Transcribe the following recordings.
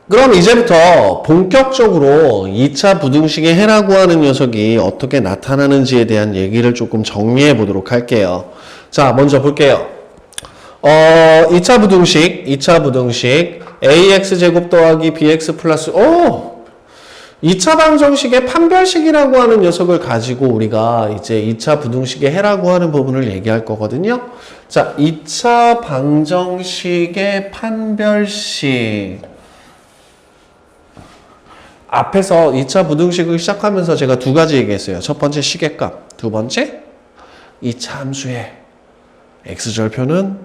그럼 이제부터 본격적으로 2차 부등식의 해라고 하는 녀석이 어떻게 나타나는지에 대한 얘기를 조금 정리해 보도록 할게요. 자, 먼저 볼게요. 2차 부등식 ax제곱 더하기 bx 플러스 2차 방정식의 판별식이라고 하는 녀석을 가지고 우리가 이제 2차 부등식의 해라고 하는 부분을 얘기할 거거든요. 자, 2차 방정식의 판별식. 앞에서 2차 부등식을 시작하면서 제가 두 가지 얘기했어요. 첫 번째 시계값, 두 번째 2차 함수의 x절표는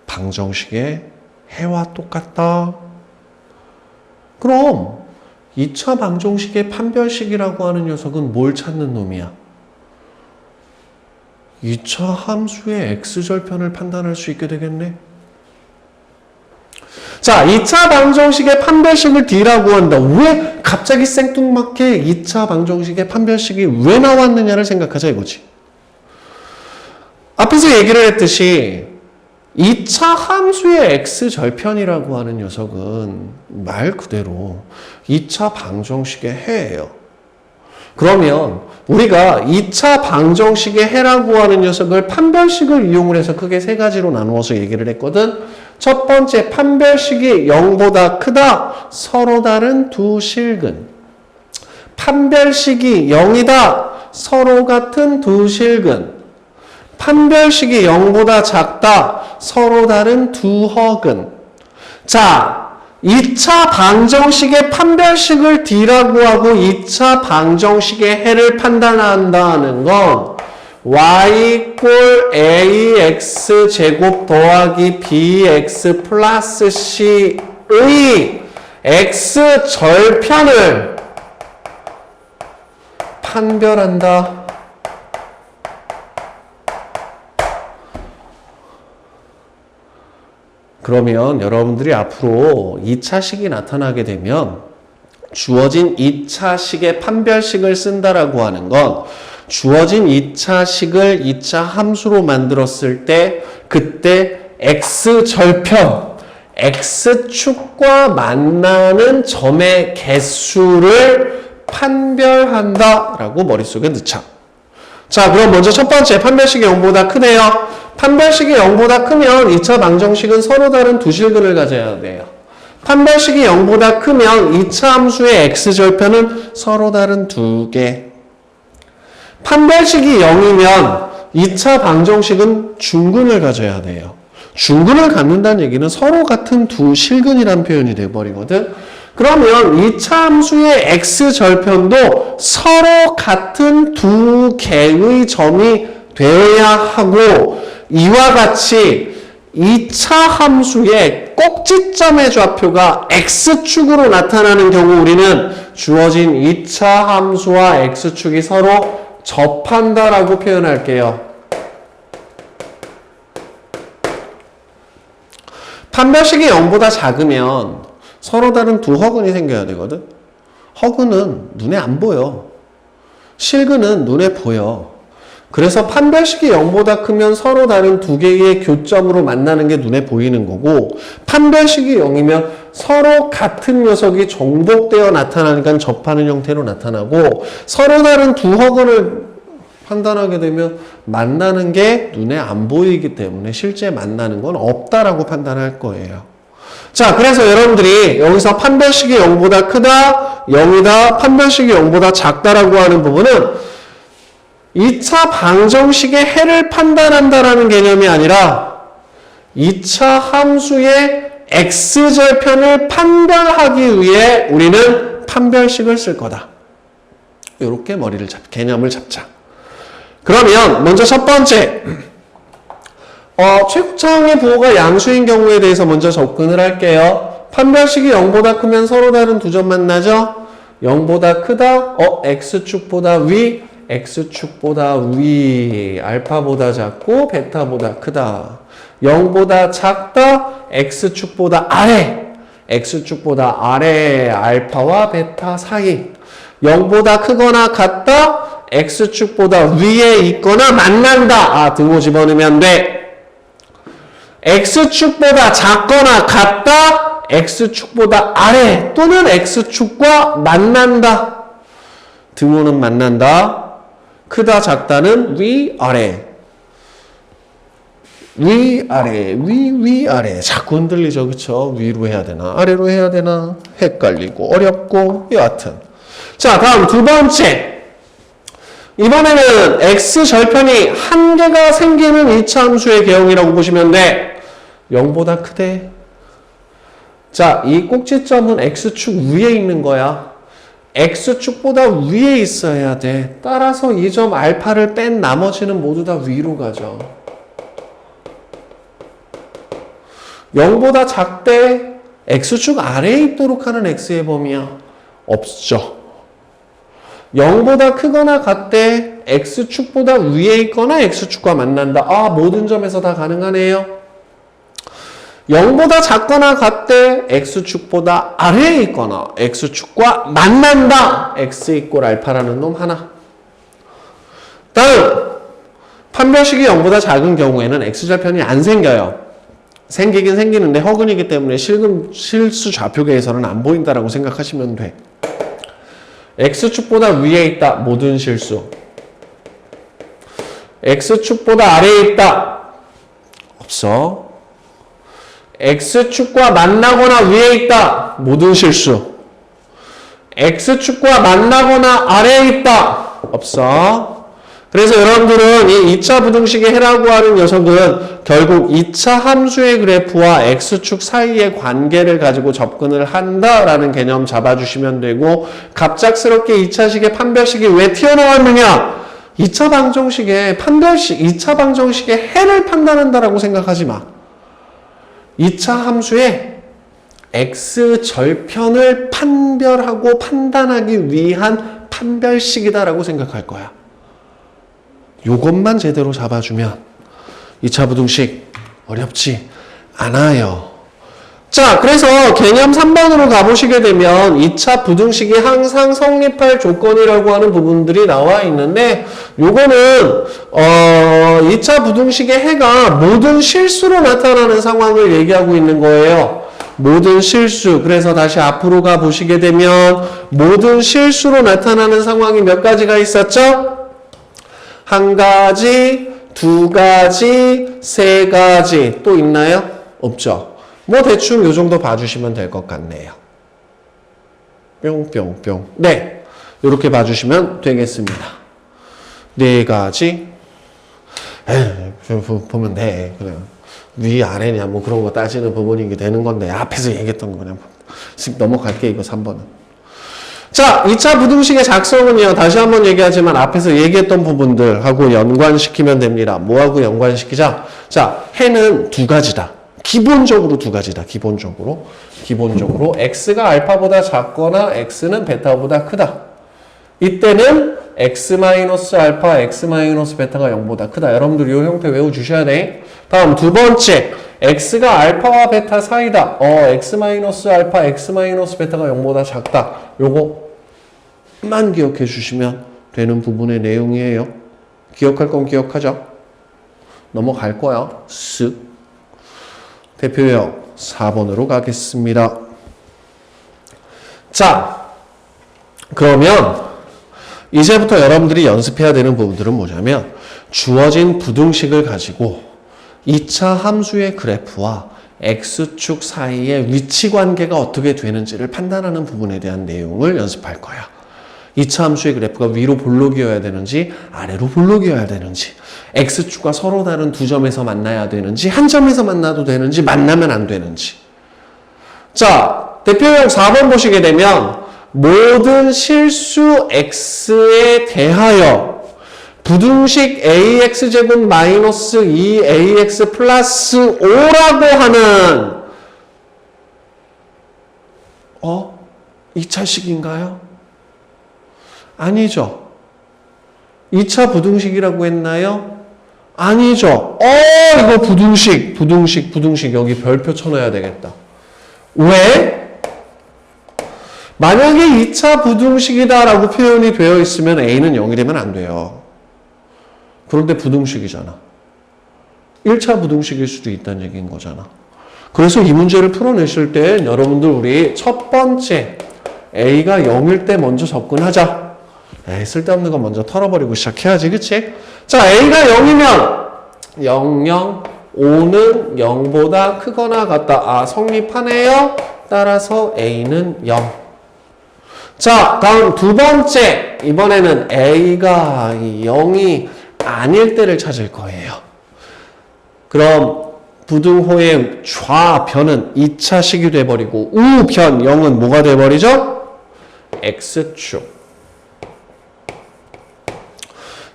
방정식의 해와 똑같다. 그럼 2차 방정식의 판별식이라고 하는 녀석은 뭘 찾는 놈이야? 2차 함수의 x절편을 판단할 수 있게 되겠네. 자, 2차 방정식의 판별식을 D라고 한다. 왜 갑자기 생뚱맞게 2차 방정식의 판별식이 왜 나왔느냐를 생각하자 이거지. 앞에서 얘기를 했듯이 2차 함수의 x절편이라고 하는 녀석은 말 그대로 2차 방정식의 해예요. 그러면 우리가 2차 방정식의 해라고 하는 녀석을 판별식을 이용을 해서 크게 세 가지로 나누어서 얘기를 했거든. 첫 번째, 판별식이 0보다 크다. 서로 다른 두 실근. 판별식이 0이다. 서로 같은 두 실근. 판별식이 0보다 작다. 서로 다른 두 허근. 자, 2차 방정식의 판별식을 D라고 하고 2차 방정식의 해를 판단한다는 건 y = ax 제곱 더하기 bx 플러스 c의 x 절편을 판별한다. 그러면 여러분들이 앞으로 2차식이 나타나게 되면 주어진 2차식의 판별식을 쓴다라고 하는 건 주어진 2차식을 2차 함수로 만들었을 때 그때 x절편, x축과 만나는 점의 개수를 판별한다라고 머릿속에 넣자. 자, 그럼 먼저 첫 번째 판별식이 0보다 크네요. 판별식이 0보다 크면 2차 방정식은 서로 다른 두 실근을 가져야 돼요. 판별식이 0보다 크면 2차 함수의 x절편은 서로 다른 두 개. 판별식이 0이면 2차 방정식은 중근을 가져야 돼요. 중근을 갖는다는 얘기는 서로 같은 두 실근이라는 표현이 돼버리거든. 그러면 2차 함수의 x절편도 서로 같은 두 개의 점이 되어야 하고 이와 같이 2차 함수의 꼭지점의 좌표가 x축으로 나타나는 경우 우리는 주어진 2차 함수와 x축이 서로 접한다라고 표현할게요. 판별식이 0보다 작으면 서로 다른 두 허근이 생겨야 되거든. 허근은 눈에 안 보여. 실근은 눈에 보여. 그래서 판별식이 0보다 크면 서로 다른 두 개의 교점으로 만나는 게 눈에 보이는 거고 판별식이 0이면 서로 같은 녀석이 정복되어 나타나니까 접하는 형태로 나타나고 서로 다른 두 허근을 판단하게 되면 만나는 게 눈에 안 보이기 때문에 실제 만나는 건 없다라고 판단할 거예요. 자, 그래서 여러분들이 여기서 판별식이 0보다 크다, 0이다, 판별식이 0보다 작다라고 하는 부분은 2차 방정식의 해를 판단한다라는 개념이 아니라 2차 함수의 x절편을 판별하기 위해 우리는 판별식을 쓸 거다. 이렇게 개념을 잡자. 그러면 먼저 첫 번째 최고차항의 부호가 양수인 경우에 대해서 먼저 접근을 할게요. 판별식이 0보다 크면 서로 다른 두 점 만나죠? 0보다 크다? x축보다 위, x축보다 위, 알파보다 작고 베타보다 크다. 0보다 작다? x축보다 아래, x축보다 아래, 알파와 베타 사이. 0보다 크거나 같다? x축보다 위에 있거나 만난다. 등호 집어넣으면 돼. x축보다 작거나 같다? x축보다 아래 또는 x축과 만난다. 등호는 만난다. 크다 작다는 위아래. 위아래 위아래 자꾸 흔들리죠. 그쵸? 위로 해야 되나 아래로 해야 되나 헷갈리고 어렵고 여하튼. 자, 다음 두 번째. 이번에는 x절편이 한 개가 생기는 2차 함수의 개형이라고 보시면 돼. 0보다 크대. 자, 이 꼭지점은 x축 위에 있는 거야. x축보다 위에 있어야 돼. 따라서 이 점 알파를 뺀 나머지는 모두 다 위로 가죠. 0보다 작대. x축 아래에 있도록 하는 x의 범위야. 없죠. 0보다 크거나 같대. x축보다 위에 있거나 x축과 만난다. 아, 모든 점에서 다 가능하네요. 0보다 작거나 같대. x축보다 아래에 있거나 x축과 만난다. x 이꼴 알파라는 놈 하나. 다음 판별식이 0보다 작은 경우에는 x절편이 안 생겨요. 생기긴 생기는데 허근이기 때문에 실수 좌표계에서는 안 보인다라고 생각하시면 돼. x축보다 위에 있다. 모든 실수. x축보다 아래에 있다. 없어. x축과 만나거나 위에 있다. 모든 실수. x축과 만나거나 아래에 있다. 없어. 그래서 여러분들은 이 2차 부등식의 해라고 하는 녀석은 결국 2차 함수의 그래프와 x축 사이의 관계를 가지고 접근을 한다라는 개념 잡아주시면 되고, 갑작스럽게 2차식의 판별식이 왜 튀어나왔느냐? 2차 방정식의 판별식, 2차 방정식의 해를 판단한다라고 생각하지 마. 2차 함수의 x절편을 판별하고 판단하기 위한 판별식이다라고 생각할 거야. 요것만 제대로 잡아주면 2차 부등식 어렵지 않아요. 자, 그래서 개념 3번으로 가보시게 되면 2차 부등식이 항상 성립할 조건이라고 하는 부분들이 나와 있는데, 요거는 2차 부등식의 해가 모든 실수로 나타나는 상황을 얘기하고 있는 거예요. 모든 실수. 그래서 다시 앞으로 가보시게 되면 모든 실수로 나타나는 상황이 몇 가지가 있었죠? 한 가지, 두 가지, 세 가지. 또 있나요? 없죠. 뭐 대충 요 정도 봐주시면 될 것 같네요. 뿅뿅뿅. 네, 이렇게 봐주시면 되겠습니다. 네 가지. 보면 돼. 그냥 위 아래냐 뭐 그런 거 따지는 부분이 되는 건데, 앞에서 얘기했던 거 그냥 넘어갈게. 이거 3번은. 자, 2차 부등식의 작성은요, 다시 한번 얘기하지만 앞에서 얘기했던 부분들하고 연관시키면 됩니다. 뭐하고 연관시키자? 자, 해는 두 가지다. 기본적으로 두 가지다. 기본적으로 x가 알파보다 작거나 x는 베타보다 크다. 이때는 x-알파, x-베타가 0보다 크다. 여러분들 이 형태 외워주셔야 돼. 다음 두 번째, x가 알파와 베타 사이다. x-알파, x-베타가 0보다 작다. 요거만 기억해 주시면 되는 부분의 내용이에요. 기억할 건 기억하죠? 넘어갈 거야. 쓱. 대표역 4번으로 가겠습니다. 자, 그러면 이제부터 여러분들이 연습해야 되는 부분들은 뭐냐면, 주어진 부등식을 가지고 2차 함수의 그래프와 x축 사이의 위치 관계가 어떻게 되는지를 판단하는 부분에 대한 내용을 연습할 거야. 2차 함수의 그래프가 위로 볼록이어야 되는지 아래로 볼록이어야 되는지, x축과 서로 다른 두 점에서 만나야 되는지 한 점에서 만나도 되는지 만나면 안 되는지. 자, 대표용 4번 보시게 되면 모든 실수 x에 대하여 부등식 ax제곱 마이너스 2ax 플러스 5라고 하는 2차식인가요? 아니죠. 2차 부등식이라고 했나요? 아니죠. 이거 부등식 여기 별표 쳐놔야 되겠다. 왜? 만약에 2차 부등식이다라고 표현이 되어 있으면 a는 0이 되면 안 돼요. 그런데 부등식이잖아. 1차 부등식일 수도 있다는 얘기인 거잖아. 그래서 이 문제를 풀어내실 때 여러분들 우리 첫 번째 A가 0일 때 먼저 접근하자. 에이, 쓸데없는 거 먼저 털어버리고 시작해야지, 그치? 자, A가 0이면 0, 0, 5는 0보다 크거나 같다. 아, 성립하네요. 따라서 A는 0. 자, 다음 두 번째. 이번에는 A가 0이 아닐 때를 찾을 거예요. 그럼 부등호의 좌변은 2차식이 돼버리고 우변 0은 뭐가 돼버리죠? X축.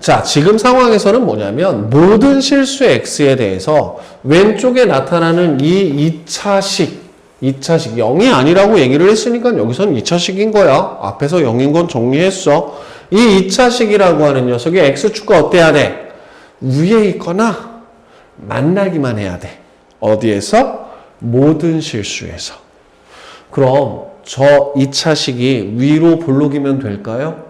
자, 지금 상황에서는 뭐냐면 모든 실수 X에 대해서 왼쪽에 나타나는 이 2차식 0이 아니라고 얘기를 했으니까 여기서는 2차식인 거야. 앞에서 0인 건 정리했어. 이 2차식이라고 하는 녀석이 X축과 어때야 돼? 위에 있거나 만나기만 해야 돼. 어디에서? 모든 실수에서. 그럼 저 2차식이 위로 볼록이면 될까요?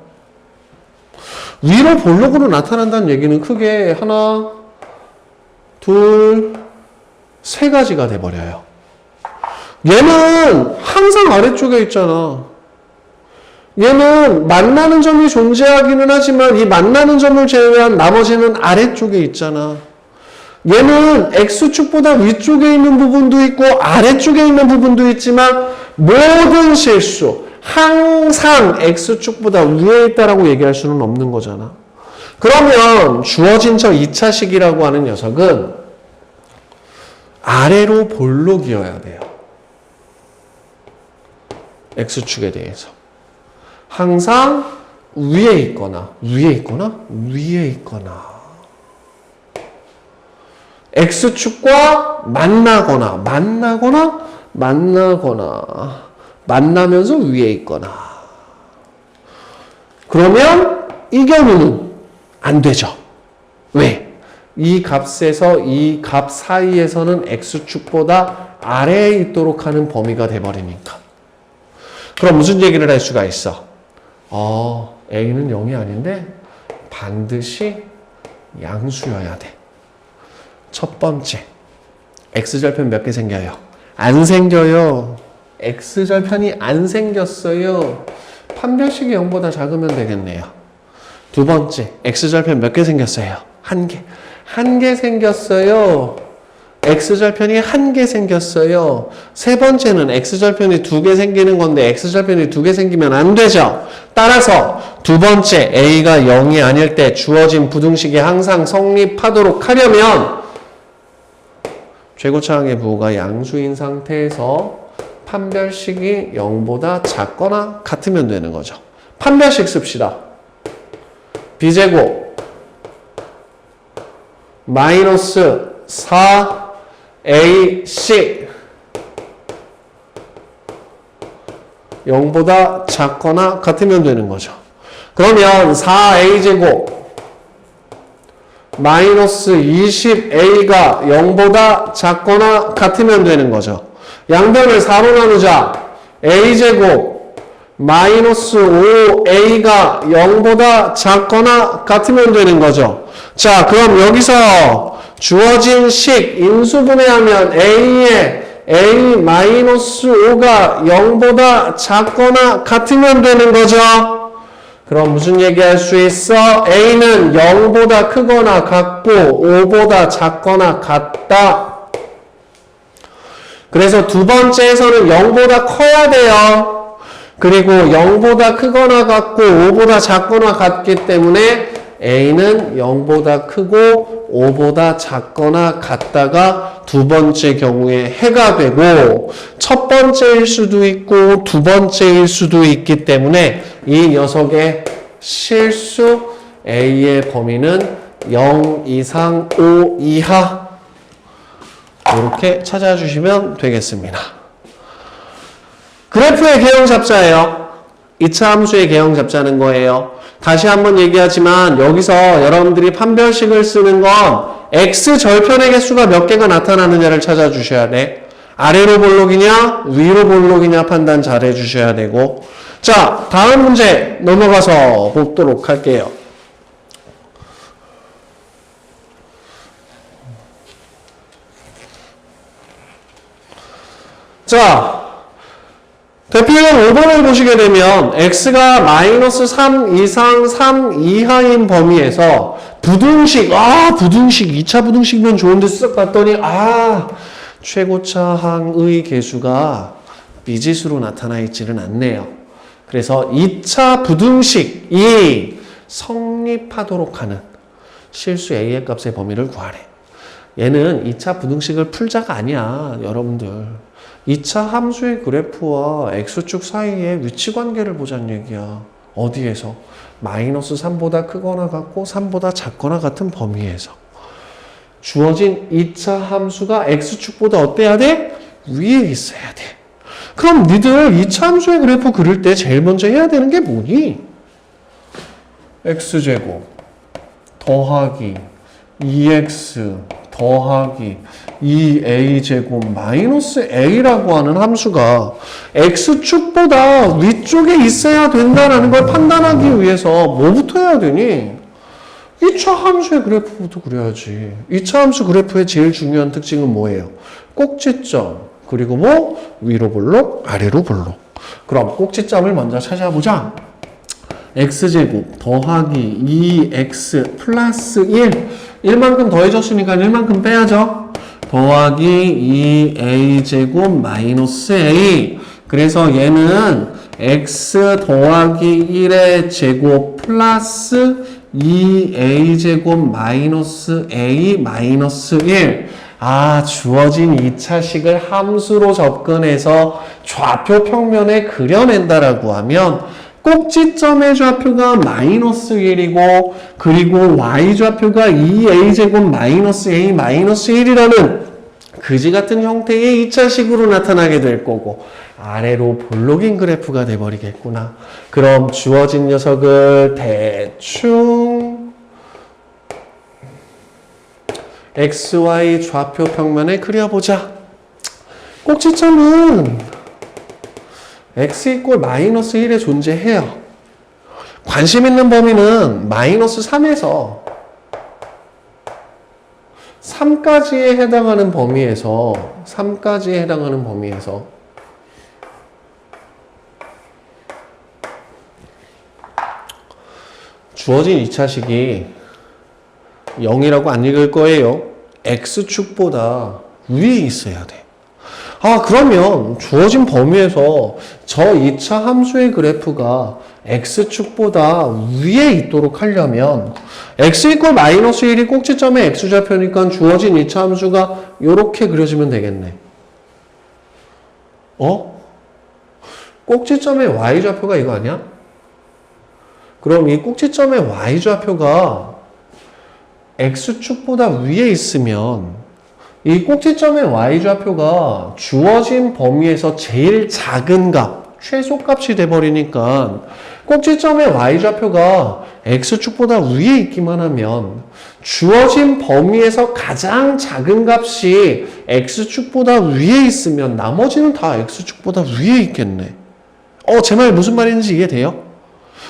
위로 볼록으로 나타난다는 얘기는 크게 하나, 둘, 세 가지가 돼버려요. 얘는 항상 아래쪽에 있잖아. 얘는 만나는 점이 존재하기는 하지만 이 만나는 점을 제외한 나머지는 아래쪽에 있잖아. 얘는 X축보다 위쪽에 있는 부분도 있고 아래쪽에 있는 부분도 있지만 모든 실수, 항상 X축보다 위에 있다라고 얘기할 수는 없는 거잖아. 그러면 주어진 저 2차식이라고 하는 녀석은 아래로 볼록이어야 돼요. X축에 대해서. 항상 위에 있거나 X축과 만나면서 위에 있거나. 그러면 이 경우는 안 되죠. 왜? 이 값에서 이 값 사이에서는 X축보다 아래에 있도록 하는 범위가 돼버리니까. 그럼 무슨 얘기를 할 수가 있어? A는 0이 아닌데 반드시 양수여야 돼. 첫 번째, X절편 몇 개 생겨요? 안 생겨요. X절편이 안 생겼어요. 판별식이 0보다 작으면 되겠네요. 두 번째, X절편 몇 개 생겼어요? 한 개. 한 개 생겼어요. X절편이 한 개 생겼어요. 세 번째는 X절편이 두 개 생기는 건데 X절편이 두 개 생기면 안 되죠. 따라서 두 번째 A가 0이 아닐 때 주어진 부등식이 항상 성립하도록 하려면 최고차항의 부호가 양수인 상태에서 판별식이 0보다 작거나 같으면 되는 거죠. 판별식 씁시다. B제곱 마이너스 4AC 0보다 작거나 같으면 되는 거죠. 그러면 4A제곱 마이너스 20A가 0보다 작거나 같으면 되는 거죠. 양변을 4로 나누자. A제곱 마이너스 5A가 0보다 작거나 같으면 되는 거죠. 자, 그럼 여기서 주어진 식 인수분해하면 A에 A-5가 0보다 작거나 같으면 되는 거죠. 그럼 무슨 얘기할 수 있어? A는 0보다 크거나 같고 5보다 작거나 같다. 그래서 두 번째에서는 0보다 커야 돼요. 그리고 0보다 크거나 같고 5보다 작거나 같기 때문에 A는 0보다 크고 5보다 작거나 같다가 두 번째 경우에 해가 되고 첫 번째일 수도 있고 두 번째일 수도 있기 때문에 이 녀석의 실수 A의 범위는 0 이상 5 이하 이렇게 찾아주시면 되겠습니다. 그래프의 개형 잡자예요. 2차 함수의 개형 잡자는 거예요. 다시 한번 얘기하지만 여기서 여러분들이 판별식을 쓰는 건 X절편의 개수가 몇 개가 나타나느냐를 찾아주셔야 돼. 아래로 볼록이냐 위로 볼록이냐 판단 잘 해주셔야 되고. 자, 다음 문제 넘어가서 보도록 할게요. 자, 대표형 5번을 보시게 되면 x가 마이너스 3 이상 3 이하인 범위에서 부등식, 부등식, 2차 부등식이면 좋은데 쓱 봤더니 최고차항의 계수가 미지수로 나타나 있지는 않네요. 그래서 2차 부등식이 성립하도록 하는 실수 a의 값의 범위를 구하래. 얘는 2차 부등식을 풀자가 아니야, 여러분들. 2차 함수의 그래프와 x축 사이의 위치 관계를 보자는 얘기야. 어디에서? 마이너스 3보다 크거나 같고 3보다 작거나 같은 범위에서. 주어진 2차 함수가 x축보다 어때야 돼? 위에 있어야 돼. 그럼 니들 2차 함수의 그래프 그릴 때 제일 먼저 해야 되는 게 뭐니? x제곱 더하기 2x 더하기 2a제곱 마이너스 a라고 하는 함수가 x축보다 위쪽에 있어야 된다는 걸 판단하기 위해서 뭐부터 해야 되니? 2차 함수의 그래프부터 그려야지. 2차 함수 그래프의 제일 중요한 특징은 뭐예요? 꼭지점, 그리고 뭐? 위로 볼록, 아래로 볼록. 그럼 꼭지점을 먼저 찾아보자. x제곱 더하기 2x 플러스 1. 1만큼 더해졌으니까 1만큼 빼야죠. 더하기 2a제곱 마이너스 a. 그래서 얘는 x 더하기 1의 제곱 플러스 2a제곱 마이너스 a 마이너스 1. 주어진 2차식을 함수로 접근해서 좌표 평면에 그려낸다라고 하면 꼭지점의 좌표가 마이너스 1이고 그리고 y좌표가 2a제곱 마이너스 a 마이너스 1이라는 그지 같은 형태의 2차식으로 나타나게 될 거고 아래로 볼록인 그래프가 돼버리겠구나. 그럼 주어진 녀석을 대충 xy 좌표 평면에 그려보자. 꼭지점은 x 이꼴 마이너스 1에 존재해요. 관심 있는 범위는 마이너스 3에서 3까지에 해당하는 범위에서 주어진 2차식이 0이라고 안 읽을 거예요. x축보다 위에 있어야 돼. 그러면 주어진 범위에서 저 2차 함수의 그래프가 x축보다 위에 있도록 하려면 x 이퀄 마이너스 1이 꼭지점의 x좌표니까 주어진 2차 함수가 이렇게 그려지면 되겠네. 꼭지점의 y좌표가 이거 아니야? 그럼 이 꼭지점의 y좌표가 x축보다 위에 있으면 이 꼭지점의 y좌표가 주어진 범위에서 제일 작은 값, 최소값이 돼버리니까 꼭지점의 y좌표가 x축보다 위에 있기만 하면 주어진 범위에서 가장 작은 값이 x축보다 위에 있으면 나머지는 다 x축보다 위에 있겠네. 제 말 무슨 말인지 이해돼요?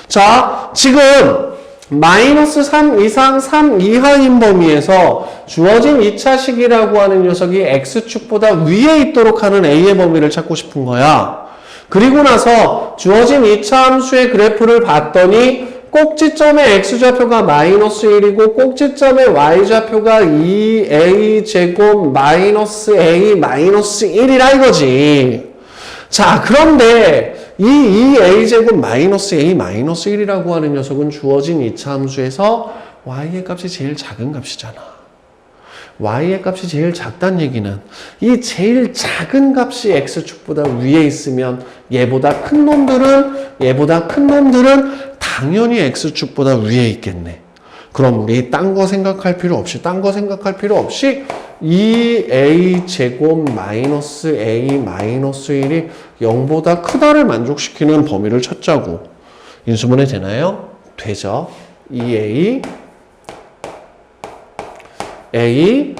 자, 지금 마이너스 3 이상 3 이하인 범위에서 주어진 2차식이라고 하는 녀석이 x축보다 위에 있도록 하는 a의 범위를 찾고 싶은 거야. 그리고 나서 주어진 2차 함수의 그래프를 봤더니 꼭지점의 x좌표가 마이너스 1이고 꼭지점의 y좌표가 2a제곱 마이너스 a 마이너스 1이라 이거지. 자, 그런데 이 2a제곱 마이너스 a 마이너스 1이라고 하는 녀석은 주어진 2차 함수에서 y의 값이 제일 작은 값이잖아. y의 값이 제일 작다는 얘기는 이 제일 작은 값이 x축보다 위에 있으면 얘보다 큰 놈들은 당연히 x축보다 위에 있겠네. 그럼 우리 딴 거 생각할 필요 없이 2a제곱 마이너스 a 마이너스 1이 0보다 크다를 만족시키는 범위를 찾자고. 인수분해 되나요? 되죠. 2a a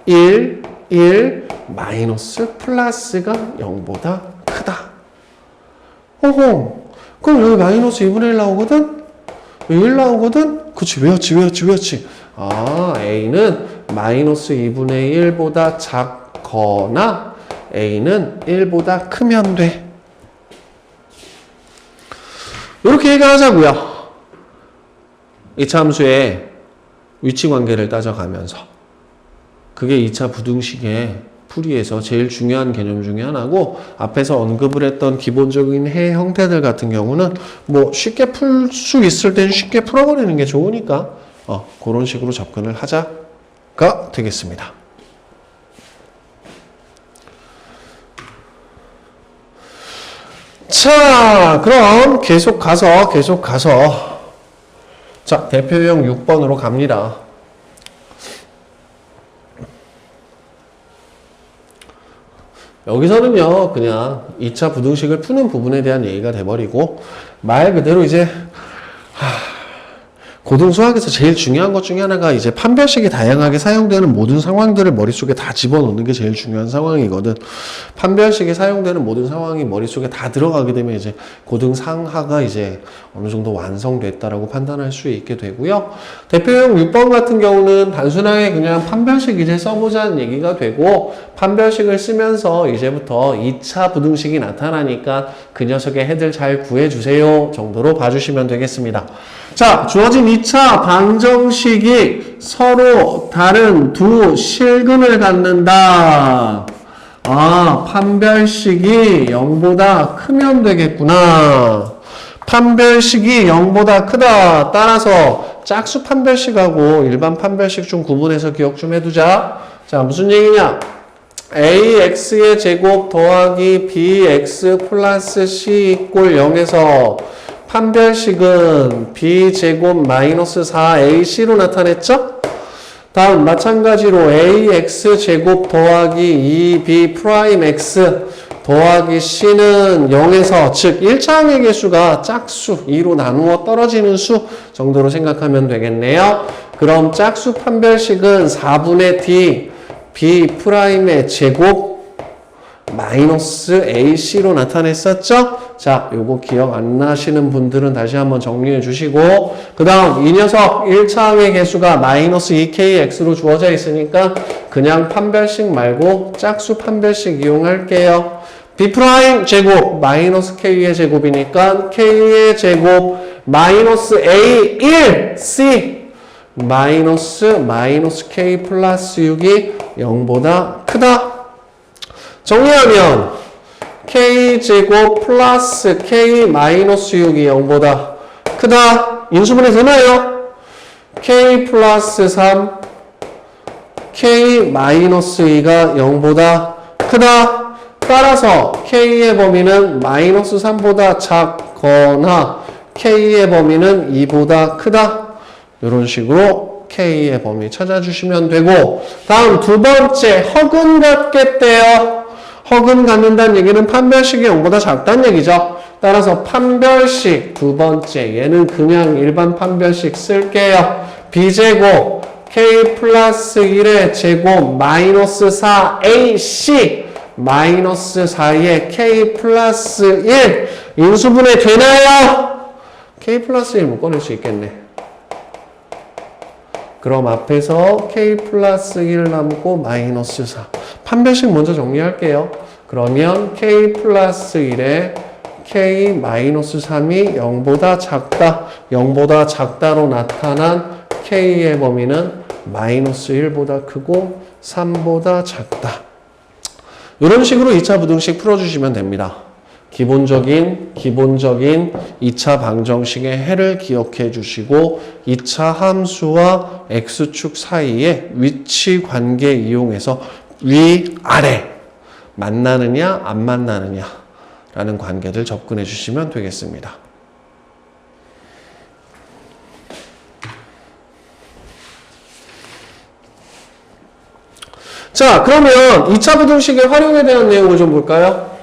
1 마이너스 플러스가 0보다 크다. 그럼 여기 마이너스 2분의 1 나오거든? 1 나오거든? 그치, 외웠지. a는 마이너스 2분의 1보다 작거나 a는 1보다 크면 돼. 이렇게 해결하자고요. 이차 함수의 위치 관계를 따져가면서. 그게 2차 부등식의 풀이에서 제일 중요한 개념 중에 하나고, 앞에서 언급을 했던 기본적인 해 형태들 같은 경우는 뭐 쉽게 풀 수 있을 땐 쉽게 풀어버리는 게 좋으니까 그런 식으로 접근을 하자가 되겠습니다. 자, 그럼 계속 가서 자, 대표형 6번으로 갑니다. 여기서는요, 그냥 2차 부등식을 푸는 부분에 대한 얘기가 돼버리고, 말 그대로 이제, 고등수학에서 제일 중요한 것 중에 하나가 이제 판별식이 다양하게 사용되는 모든 상황들을 머릿속에 다 집어넣는 게 제일 중요한 상황이거든. 판별식이 사용되는 모든 상황이 머릿속에 다 들어가게 되면 이제 고등상하가 이제 어느 정도 완성됐다라고 판단할 수 있게 되고요. 대표형 6번 같은 경우는 단순하게 그냥 판별식 이제 써보자는 얘기가 되고, 판별식을 쓰면서 이제부터 2차 부등식이 나타나니까 그 녀석의 해들 잘 구해주세요 정도로 봐주시면 되겠습니다. 자, 주어진 2차 방정식이 서로 다른 두 실근을 갖는다. 판별식이 0보다 크면 되겠구나. 판별식이 0보다 크다. 따라서 짝수 판별식하고 일반 판별식 좀 구분해서 기억 좀 해두자. 자, 무슨 얘기냐? ax의 제곱 더하기 bx 플러스 c = 0에서 판별식은 b제곱 마이너스 4ac로 나타냈죠? 다음 마찬가지로 ax제곱 더하기 2b'x 더하기 c는 0에서, 즉 1차항의 개수가 짝수 2로 나누어 떨어지는 수 정도로 생각하면 되겠네요. 그럼 짝수 판별식은 4분의 d b'의 제곱 마이너스 ac로 나타냈었죠? 자, 요거 기억 안 나시는 분들은 다시 한번 정리해 주시고, 그 다음 이 녀석 1차항의 개수가 마이너스 2kx로 주어져 있으니까 그냥 판별식 말고 짝수 판별식 이용할게요. b' 제곱 마이너스 k의 제곱이니까 k의 제곱 마이너스 a 1 c 마이너스 k 플러스 6이 0보다 크다. 정리하면 k제곱 플러스 k 마이너스 6이 0보다 크다. 인수분해 되나요? k 플러스 3 k 마이너스 2가 0보다 크다. 따라서 k의 범위는 마이너스 3보다 작거나 k의 범위는 2보다 크다. 이런 식으로 k의 범위 찾아주시면 되고, 다음 두 번째 허근 갖겠대요. 허근 갖는다는 얘기는 판별식이 0보다 작다는 얘기죠. 따라서 판별식 두 번째, 얘는 그냥 일반 판별식 쓸게요. b제곱 k 플러스 1의 제곱 마이너스 4ac 마이너스 4의 k 플러스 1 인수분해 되나요? k 플러스 1 묶어낼 수 있겠네. 그럼 앞에서 k 플러스 1 남고 마이너스 4. 판별식 먼저 정리할게요. 그러면 k 플러스 1에 k 마이너스 3이 0보다 작다. 0보다 작다로 나타난 k의 범위는 마이너스 1보다 크고 3보다 작다. 이런 식으로 2차 부등식 풀어주시면 됩니다. 기본적인 2차 방정식의 해를 기억해 주시고 2차 함수와 x축 사이의 위치 관계 이용해서 위아래 만나느냐 안 만나느냐 라는 관계를 접근해 주시면 되겠습니다. 자, 그러면 2차 부등식의 활용에 대한 내용을 좀 볼까요?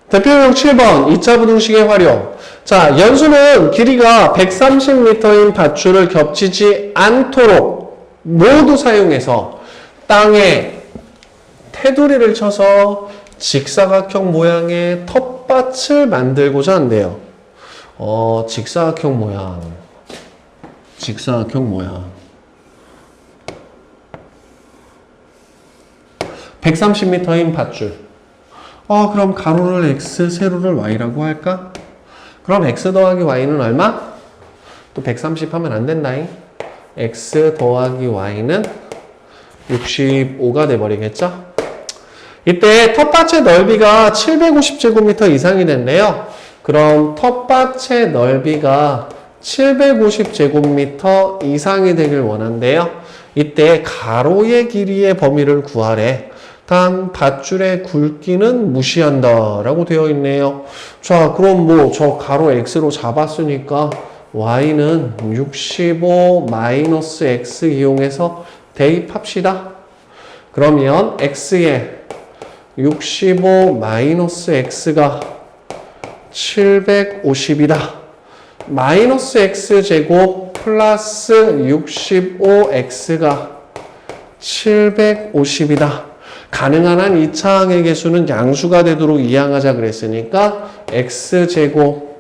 대표용 7번 2차 부등식의 활용. 자, 연수는 길이가 130m인 밧줄을 겹치지 않도록 모두 사용해서 땅에 테두리를 쳐서 직사각형 모양의 텃밭을 만들고자 한대요. 직사각형 모양. 130m인 밧줄. 그럼 가로를 x, 세로를 y라고 할까? 그럼 x 더하기 y는 얼마? 또 130 하면 안 된다잉. x 더하기 y는 65가 돼버리겠죠? 이때 텃밭의 넓이가 750제곱미터 이상이 된대요. 그럼 텃밭의 넓이가 750제곱미터 이상이 되길 원한대요. 이때 가로의 길이의 범위를 구하래. 단 밧줄의 굵기는 무시한다 라고 되어 있네요. 자, 그럼 뭐 저 가로 x로 잡았으니까 y는 65 마이너스 x 이용해서 대입합시다. 그러면 x에 65 마이너스 x가 750이다. 마이너스 x제곱 플러스 65x가 750이다. 가능한 한 2차 항의 개수는 양수가 되도록 이항하자 그랬으니까 x제곱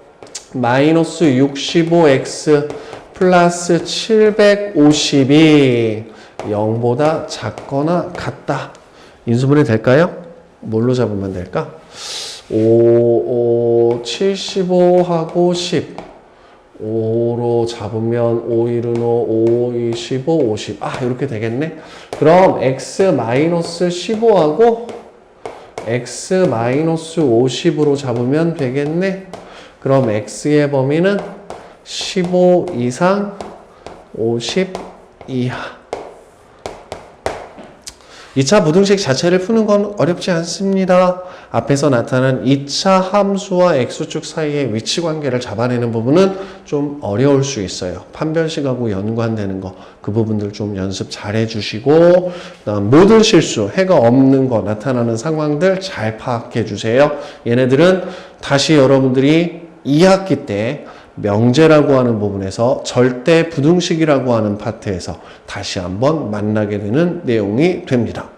마이너스 65x 플러스 750이 0보다 작거나 같다. 인수분해 될까요? 뭘로 잡으면 될까? 75하고 10. 5로 잡으면 5, 1은 5, 5, 2, 15, 50. 이렇게 되겠네. 그럼 x-15하고 x-50으로 잡으면 되겠네. 그럼 x의 범위는 15 이상 50 이하. 2차 부등식 자체를 푸는 건 어렵지 않습니다. 앞에서 나타난 2차 함수와 x축 사이의 위치 관계를 잡아내는 부분은 좀 어려울 수 있어요. 판별식하고 연관되는 거, 그 부분들 좀 연습 잘 해주시고, 그다음 모든 실수, 해가 없는 거, 나타나는 상황들 잘 파악해 주세요. 얘네들은 다시 여러분들이 2학기 때 명제라고 하는 부분에서 절대 부등식이라고 하는 파트에서 다시 한번 만나게 되는 내용이 됩니다.